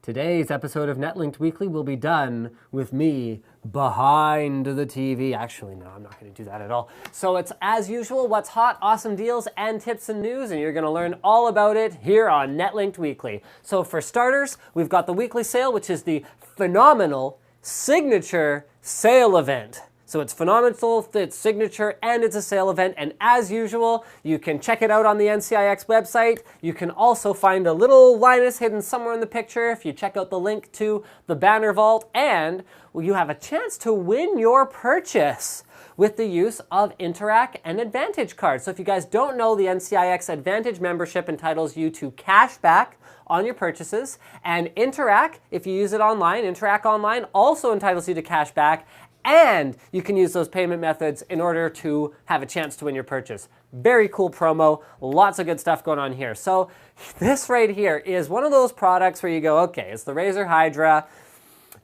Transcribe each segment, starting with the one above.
Today's episode of Netlinked Weekly will be done with me behind the TV. Actually, no, I'm not going to do that at all. So it's, as usual, what's hot, awesome deals, and tips and news, and you're going to learn all about it here on Netlinked Weekly. So for starters, we've got the weekly sale, which is the phenomenal signature sale event. So it's phenomenal, it's signature, and it's a sale event. And as usual, you can check it out on the NCIX website. You can also find a little Linus hidden somewhere in the picture if you check out the link to the banner vault. And you have a chance to win your purchase with the use of Interac and Advantage cards. So if you guys don't know, the NCIX Advantage membership entitles you to cash back on your purchases. And Interac, if you use it online, Interac Online also entitles you to cash back. And you can use those payment methods in order to have a chance to win your purchase. Very cool promo, lots of good stuff going on here. So this right here is one of those products where you go, okay, it's the Razer Hydra.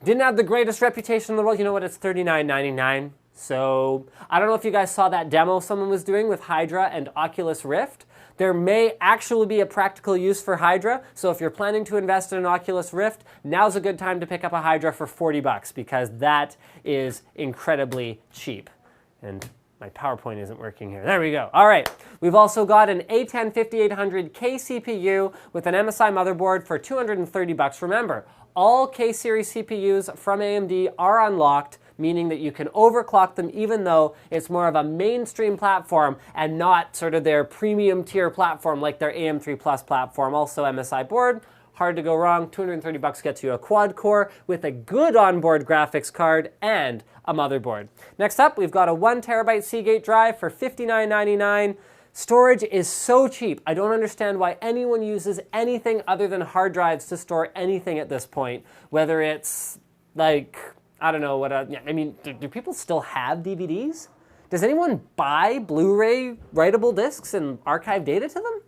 Didn't have the greatest reputation in the world. You know what, it's $39.99. So I don't know if you guys saw that demo someone was doing with Hydra and Oculus Rift. There may actually be a practical use for Hydra, so if you're planning to invest in an Oculus Rift, now's a good time to pick up a Hydra for 40 bucks because that is incredibly cheap. And my PowerPoint isn't working here. There we go. All right. We've also got an A10 5800K CPU with an MSI motherboard for 230 bucks. Remember, all K-series CPUs from AMD are unlocked, meaning that you can overclock them even though it's more of a mainstream platform and not sort of their premium tier platform like their AM3 Plus platform. Also MSI board, hard to go wrong. 230 bucks gets you a quad core with a good onboard graphics card and a motherboard. Next up, we've got a 1 terabyte Seagate drive for $59.99. Storage is so cheap. I don't understand why anyone uses anything other than hard drives to store anything at this point, whether it's like, I don't know what, I mean, do people still have DVDs? Does anyone buy Blu-ray writable discs and archive data to them?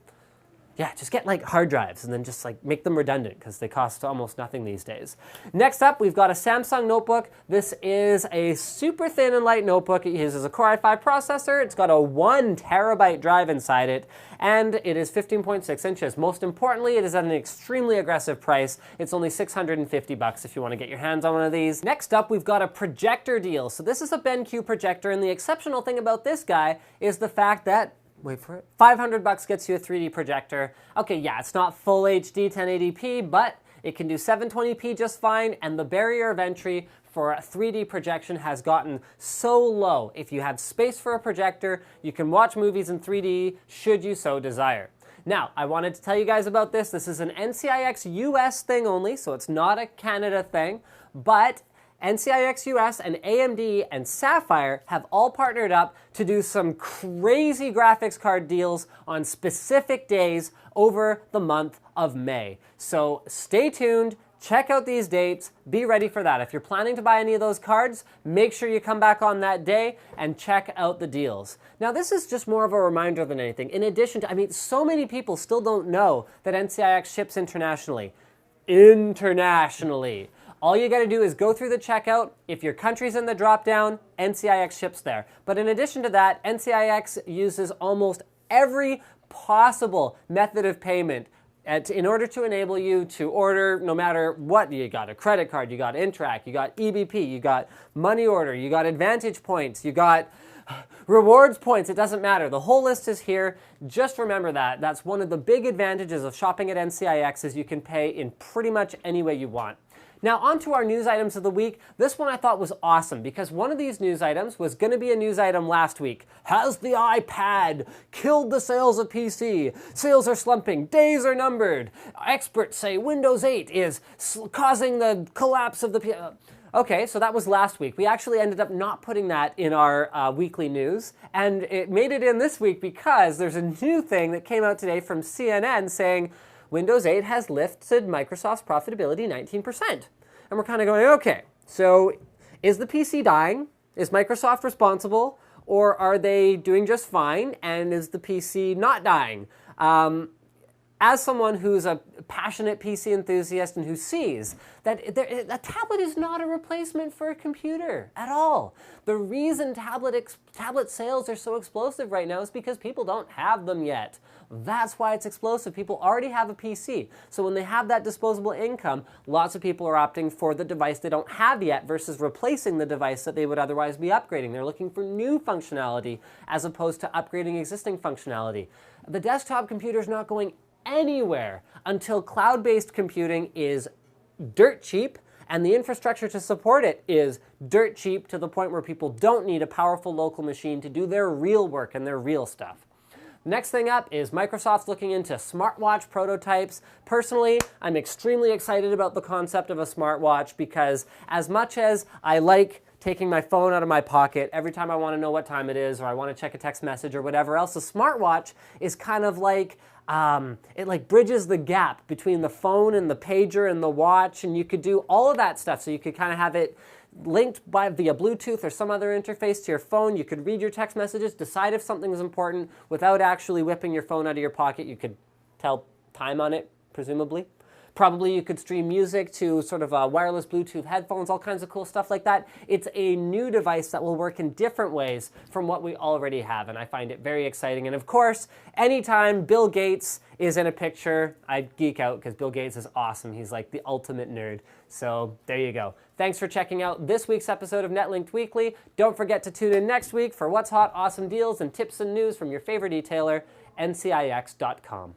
Yeah, just get like hard drives and then just like make them redundant because they cost almost nothing these days. Next up, we've got a Samsung notebook. This is a super thin and light notebook. It uses a Core i5 processor. It's got a 1 terabyte drive inside it, and it is 15.6 inches. Most importantly, it is at an extremely aggressive price. It's only 650 bucks if you want to get your hands on one of these. Next up, we've got a projector deal. So this is a BenQ projector, and the exceptional thing about this guy is the fact that, wait for it, 500 bucks gets you a 3D projector. Okay, yeah, it's not full HD 1080p, but it can do 720p just fine, and the barrier of entry for a 3D projection has gotten so low. If you have space for a projector, you can watch movies in 3D should you so desire. Now, I wanted to tell you guys about this. This is an NCIX US thing only, so it's not a Canada thing, but NCIX US and AMD and Sapphire have all partnered up to do some crazy graphics card deals on specific days over the month of May. So stay tuned, check out these dates, be ready for that. If you're planning to buy any of those cards, make sure you come back on that day and check out the deals. Now, this is just more of a reminder than anything. In addition to, I mean, so many people still don't know that NCIX ships internationally. Internationally. All you got to do is go through the checkout. If your country's in the drop-down, NCIX ships there. But in addition to that, NCIX uses almost every possible method of payment in order to enable you to order no matter what. You got a credit card, you got Interac, you got EBP, you got money order, you got Advantage points, you got rewards points. It doesn't matter. The whole list is here. Just remember that. That's one of the big advantages of shopping at NCIX is you can pay in pretty much any way you want. Now, on to our news items of the week. This one I thought was awesome because one of these news items was going to be a news item last week. Has the iPad killed the sales of PC? Sales are slumping. Days are numbered. Experts say Windows 8 is causing the collapse of the PC. Okay, so that was last week. We actually ended up not putting that in our weekly news, and it made it in this week because there's a new thing that came out today from CNN saying Windows 8 has lifted Microsoft's profitability 19%. And we're kind of going, okay, so is the PC dying? Is Microsoft responsible? Or are they doing just fine? And is the PC not dying? as someone who's a passionate PC enthusiast and who sees that a tablet is not a replacement for a computer at all. The reason tablet sales are so explosive right now is because people don't have them yet. That's why it's explosive. People already have a PC. So when they have that disposable income, lots of people are opting for the device they don't have yet versus replacing the device that they would otherwise be upgrading. They're looking for new functionality as opposed to upgrading existing functionality. The desktop computer is not going anywhere until cloud-based computing is dirt cheap and the infrastructure to support it is dirt cheap to the point where people don't need a powerful local machine to do their real work and their real stuff. Next thing up is Microsoft's looking into smartwatch prototypes. Personally, I'm extremely excited about the concept of a smartwatch because as much as I like taking my phone out of my pocket every time I want to know what time it is or I want to check a text message or whatever else, a smartwatch is kind of like it like bridges the gap between the phone and the pager and the watch, and you could do all of that stuff. So you could kind of have it linked via Bluetooth or some other interface to your phone. You could read your text messages, decide if something is important without actually whipping your phone out of your pocket. You could tell time on it, presumably. Probably you could stream music to sort of wireless Bluetooth headphones, all kinds of cool stuff like that. It's a new device that will work in different ways from what we already have, and I find it very exciting. And of course, anytime Bill Gates is in a picture, I geek out because Bill Gates is awesome. He's like the ultimate nerd. So there you go. Thanks for checking out this week's episode of Netlinked Weekly. Don't forget to tune in next week for what's hot, awesome deals, and tips and news from your favorite retailer, ncix.com.